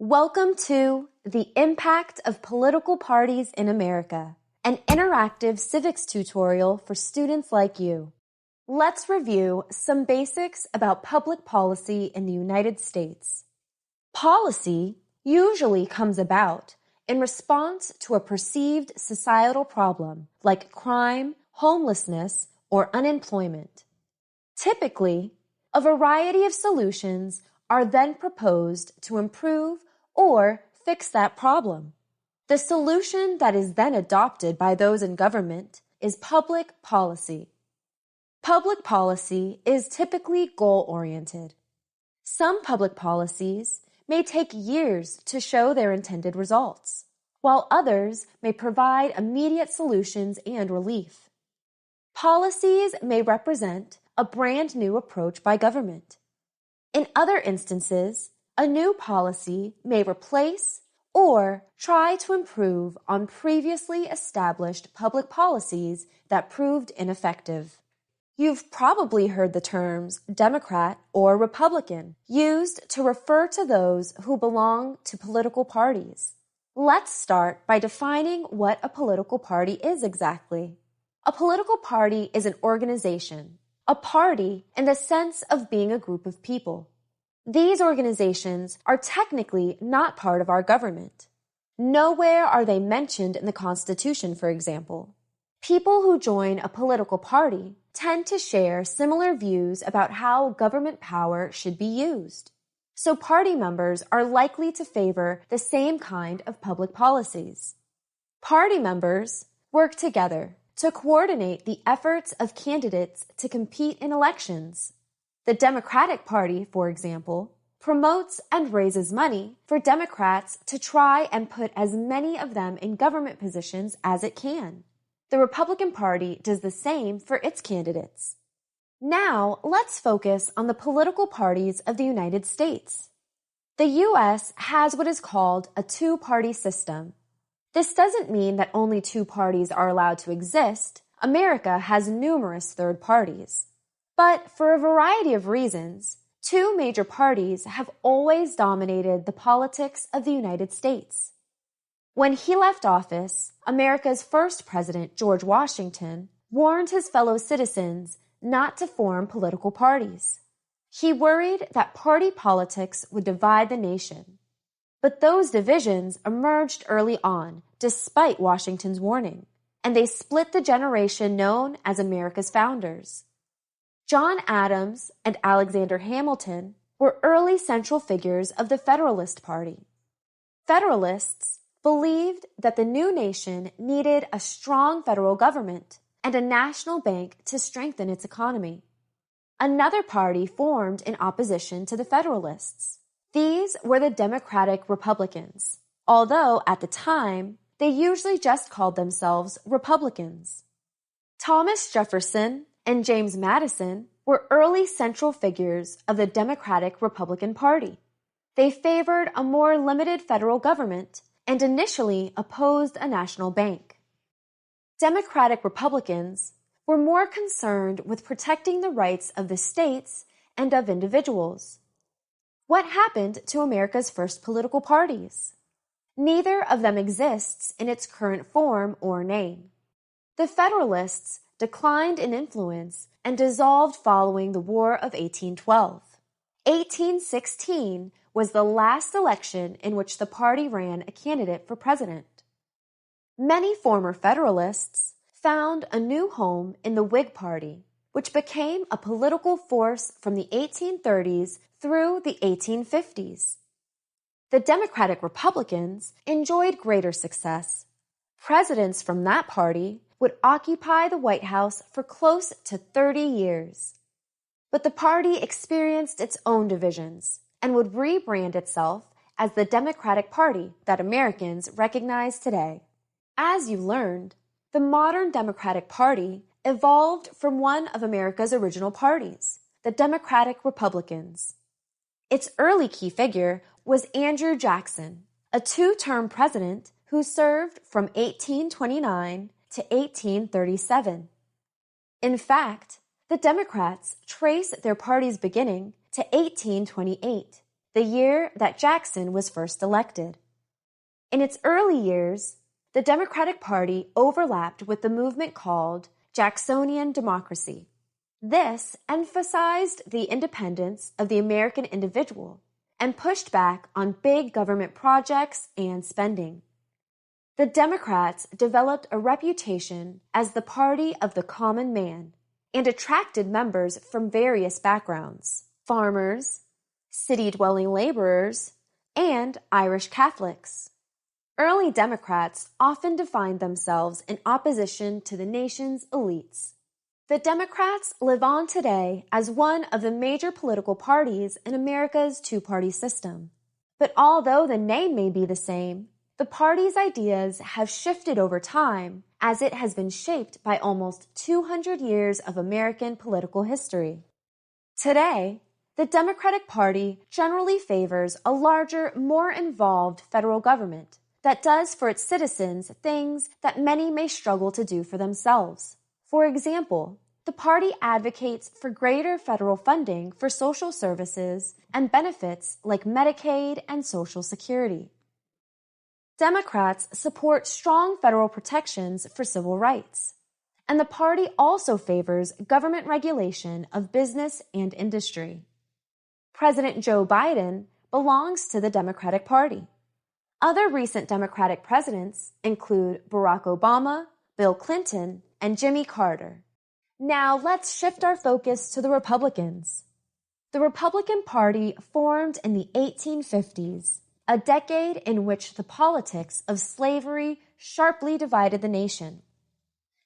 Welcome to The Impact of Political Parties in America, an interactive civics tutorial for students like you. Let's review some basics about public policy in the United States. Policy usually comes about in response to a perceived societal problem like crime, homelessness, or unemployment. Typically, a variety of solutions are then proposed to improve or fix that problem. The solution that is then adopted by those in government is public policy. Public policy is typically goal-oriented. Some public policies may take years to show their intended results, while others may provide immediate solutions and relief. Policies may represent a brand new approach by government. In other instances, a new policy may replace or try to improve on previously established public policies that proved ineffective. You've probably heard the terms Democrat or Republican used to refer to those who belong to political parties. Let's start by defining what a political party is exactly. A political party is an organization, a party in the sense of being a group of people. These organizations are technically not part of our government. Nowhere are they mentioned in the Constitution, for example. People who join a political party tend to share similar views about how government power should be used. So party members are likely to favor the same kind of public policies. Party members work together to coordinate the efforts of candidates to compete in elections. The Democratic Party, for example, promotes and raises money for Democrats to try and put as many of them in government positions as it can. The Republican Party does the same for its candidates. Now, let's focus on the political parties of the United States. The U.S. has what is called a two-party system. This doesn't mean that only two parties are allowed to exist. America has numerous third parties. But for a variety of reasons, two major parties have always dominated the politics of the United States. When he left office, America's first president, George Washington, warned his fellow citizens not to form political parties. He worried that party politics would divide the nation. But those divisions emerged early on, despite Washington's warning, and they split the generation known as America's founders. John Adams and Alexander Hamilton were early central figures of the Federalist Party. Federalists believed that the new nation needed a strong federal government and a national bank to strengthen its economy. Another party formed in opposition to the Federalists. These were the Democratic Republicans, although at the time they usually just called themselves Republicans. Thomas Jefferson and James Madison were early central figures of the Democratic Republican Party. They favored a more limited federal government and initially opposed a national bank. Democratic Republicans were more concerned with protecting the rights of the states and of individuals. What happened to America's first political parties? Neither of them exists in its current form or name. The Federalists declined in influence and dissolved following the War of 1812. 1816 was the last election in which the party ran a candidate for president. Many former Federalists found a new home in the Whig Party, which became a political force from the 1830s through the 1850s. The Democratic Republicans enjoyed greater success. Presidents from that party would occupy the White House for close to 30 years. But the party experienced its own divisions and would rebrand itself as the Democratic Party that Americans recognize today. As you learned, the modern Democratic Party evolved from one of America's original parties, the Democratic Republicans. Its early key figure was Andrew Jackson, a two-term president who served from 1829 to 1837. In fact, the Democrats trace their party's beginning to 1828, the year that Jackson was first elected. In its early years, the Democratic Party overlapped with the movement called Jacksonian democracy. This emphasized the independence of the American individual and pushed back on big government projects and spending. The Democrats developed a reputation as the party of the common man and attracted members from various backgrounds: farmers, city-dwelling laborers, and Irish Catholics. Early Democrats often defined themselves in opposition to the nation's elites. The Democrats live on today as one of the major political parties in America's two-party system. But although the name may be the same, the party's ideas have shifted over time as it has been shaped by almost 200 years of American political history. Today, the Democratic Party generally favors a larger, more involved federal government that does for its citizens things that many may struggle to do for themselves. For example, the party advocates for greater federal funding for social services and benefits like Medicaid and Social Security. Democrats support strong federal protections for civil rights, and the party also favors government regulation of business and industry. President Joe Biden belongs to the Democratic Party. Other recent Democratic presidents include Barack Obama, Bill Clinton, and Jimmy Carter. Now let's shift our focus to the Republicans. The Republican Party formed in the 1850s, a decade in which the politics of slavery sharply divided the nation.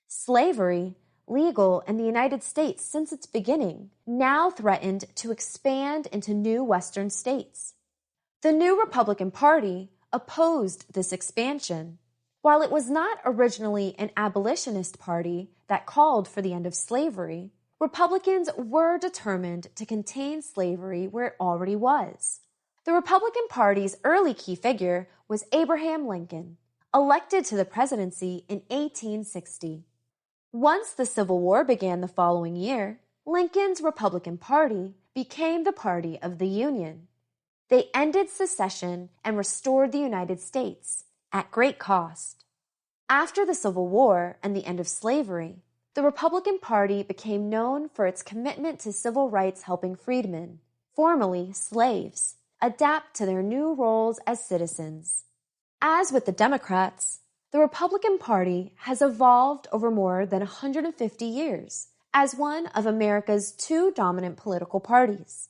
Slavery, legal in the United States since its beginning, now threatened to expand into new Western states. The new Republican Party opposed this expansion. While it was not originally an abolitionist party that called for the end of slavery, Republicans were determined to contain slavery where it already was. The Republican Party's early key figure was Abraham Lincoln, elected to the presidency in 1860. Once the Civil War began the following year, Lincoln's Republican Party became the party of the Union. They ended secession and restored the United States at great cost. After the Civil War and the end of slavery, the Republican Party became known for its commitment to civil rights, helping freedmen, formerly slaves, adapt to their new roles as citizens. As with the Democrats, the Republican Party has evolved over more than 150 years as one of America's two dominant political parties.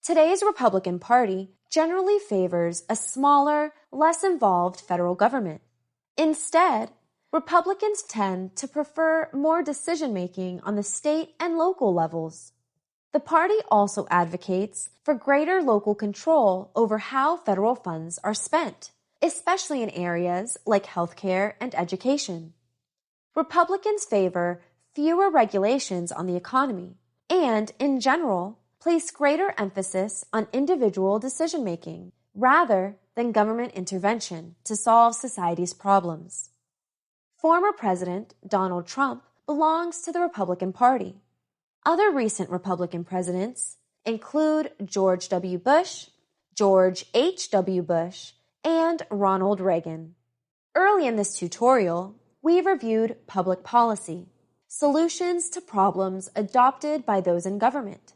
Today's Republican Party generally favors a smaller, less involved federal government. Instead, Republicans tend to prefer more decision-making on the state and local levels. The party also advocates for greater local control over how federal funds are spent, especially in areas like healthcare and education. Republicans favor fewer regulations on the economy and, in general, place greater emphasis on individual decision-making rather than government intervention to solve society's problems. Former President Donald Trump belongs to the Republican Party. Other recent Republican presidents include George W. Bush, George H.W. Bush, and Ronald Reagan. Early in this tutorial, we reviewed public policy, solutions to problems adopted by those in government.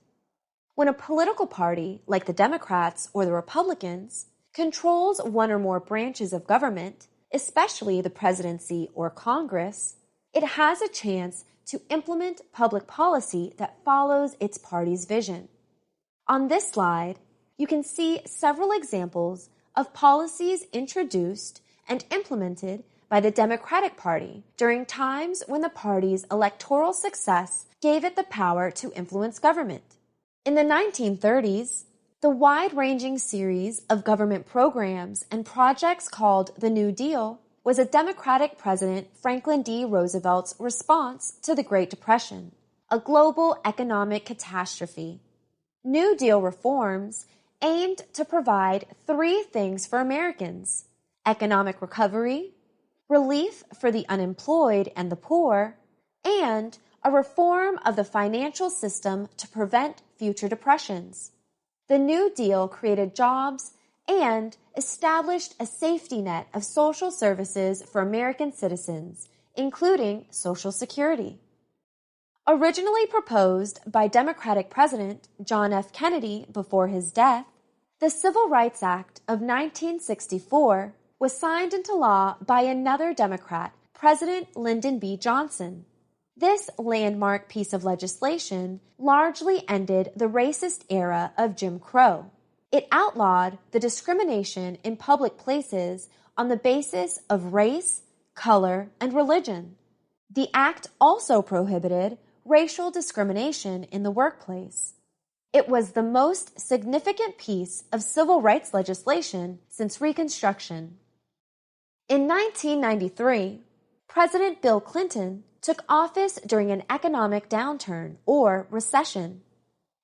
When a political party, like the Democrats or the Republicans, controls one or more branches of government, especially the presidency or Congress, it has a chance to implement public policy that follows its party's vision. On this slide, you can see several examples of policies introduced and implemented by the Democratic Party during times when the party's electoral success gave it the power to influence government. In the 1930s, the wide-ranging series of government programs and projects called the New Deal was a Democratic President Franklin D. Roosevelt's response to the Great Depression, a global economic catastrophe. New Deal reforms aimed to provide three things for Americans: economic recovery, relief for the unemployed and the poor, and a reform of the financial system to prevent future depressions. The New Deal created jobs and established a safety net of social services for American citizens, including Social Security. Originally proposed by Democratic President John F. Kennedy before his death, the Civil Rights Act of 1964 was signed into law by another Democrat, President Lyndon B. Johnson. This landmark piece of legislation largely ended the racist era of Jim Crow. It outlawed the discrimination in public places on the basis of race, color, and religion. The act also prohibited racial discrimination in the workplace. It was the most significant piece of civil rights legislation since Reconstruction. In 1993, President Bill Clinton took office during an economic downturn or recession.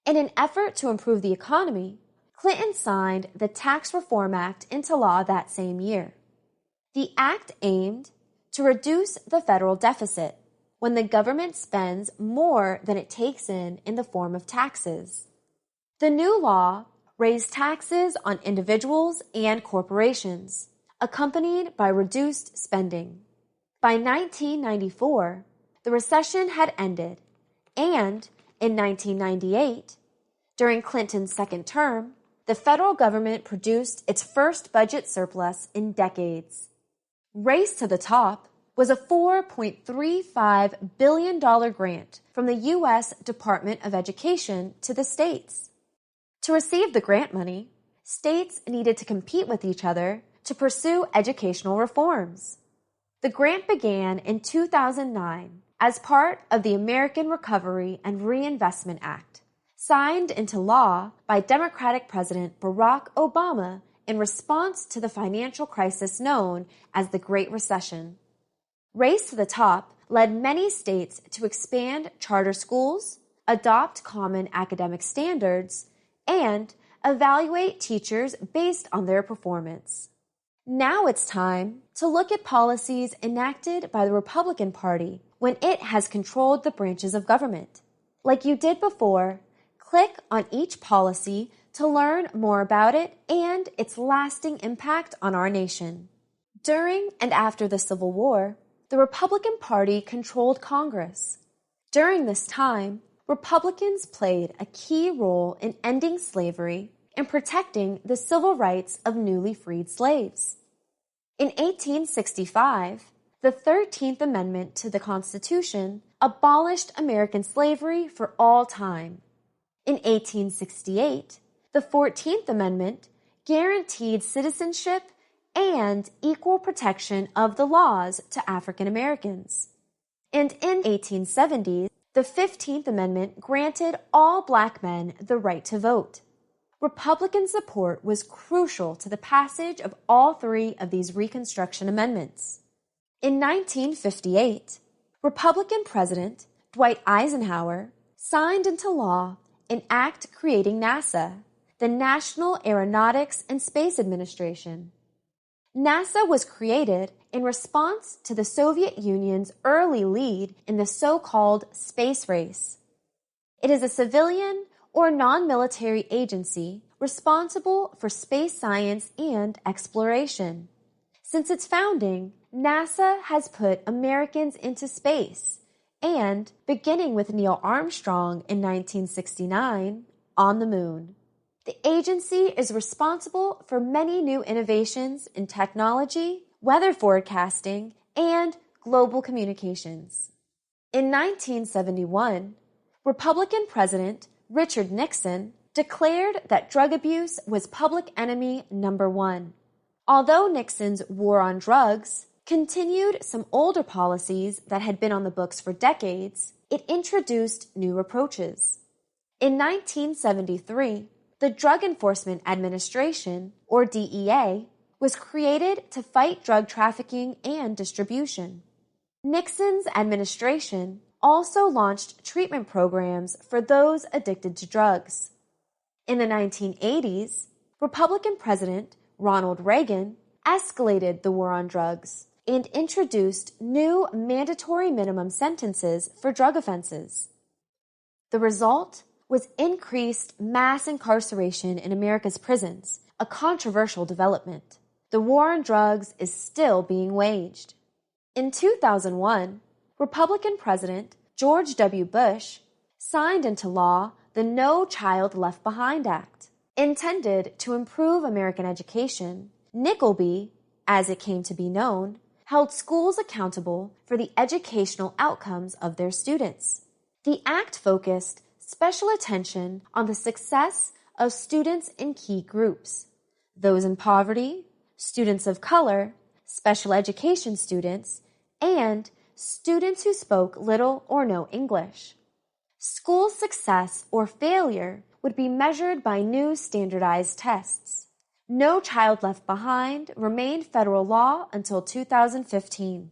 In an effort to improve the economy, Clinton signed the Tax Reform Act into law that same year. The act aimed to reduce the federal deficit when the government spends more than it takes in the form of taxes. The new law raised taxes on individuals and corporations, accompanied by reduced spending. By 1994, the recession had ended, and in 1998, during Clinton's second term, the federal government produced its first budget surplus in decades. Race to the Top was a $4.35 billion grant from the U.S. Department of Education to the states. To receive the grant money, states needed to compete with each other to pursue educational reforms. The grant began in 2009 as part of the American Recovery and Reinvestment Act, signed into law by Democratic President Barack Obama in response to the financial crisis known as the Great Recession. Race to the Top led many states to expand charter schools, adopt common academic standards, and evaluate teachers based on their performance. Now it's time to look at policies enacted by the Republican Party when it has controlled the branches of government. Like you did before, click on each policy to learn more about it and its lasting impact on our nation. During and after the Civil War, the Republican Party controlled Congress. During this time, Republicans played a key role in ending slavery and protecting the civil rights of newly freed slaves. In 1865, the 13th Amendment to the Constitution abolished American slavery for all time. In 1868, the 14th Amendment guaranteed citizenship and equal protection of the laws to African Americans. And in 1870, the 15th Amendment granted all black men the right to vote. Republican support was crucial to the passage of all three of these Reconstruction amendments. In 1958, Republican President Dwight Eisenhower signed into law an act creating NASA, the National Aeronautics and Space Administration. NASA was created in response to the Soviet Union's early lead in the so-called space race. It is a civilian or non-military agency responsible for space science and exploration. Since its founding, NASA has put Americans into space and, beginning with Neil Armstrong in 1969, on the moon. The agency is responsible for many new innovations in technology, weather forecasting, and global communications. In 1971, Republican President Richard Nixon declared that drug abuse was public enemy number one. Although Nixon's war on drugs continued some older policies that had been on the books for decades, it introduced new approaches. In 1973, the Drug Enforcement Administration, or DEA, was created to fight drug trafficking and distribution. Nixon's administration also launched treatment programs for those addicted to drugs. In the 1980s, Republican President Ronald Reagan escalated the war on drugs and introduced new mandatory minimum sentences for drug offenses. The result was increased mass incarceration in America's prisons, a controversial development. The war on drugs is still being waged. In 2001, Republican President George W. Bush signed into law the No Child Left Behind Act. Intended to improve American education, Nickelby, as it came to be known, held schools accountable for the educational outcomes of their students. The act focused special attention on the success of students in key groups: those in poverty, students of color, special education students, and students who spoke little or no English. School success or failure would be measured by new standardized tests. No Child Left Behind remained federal law until 2015.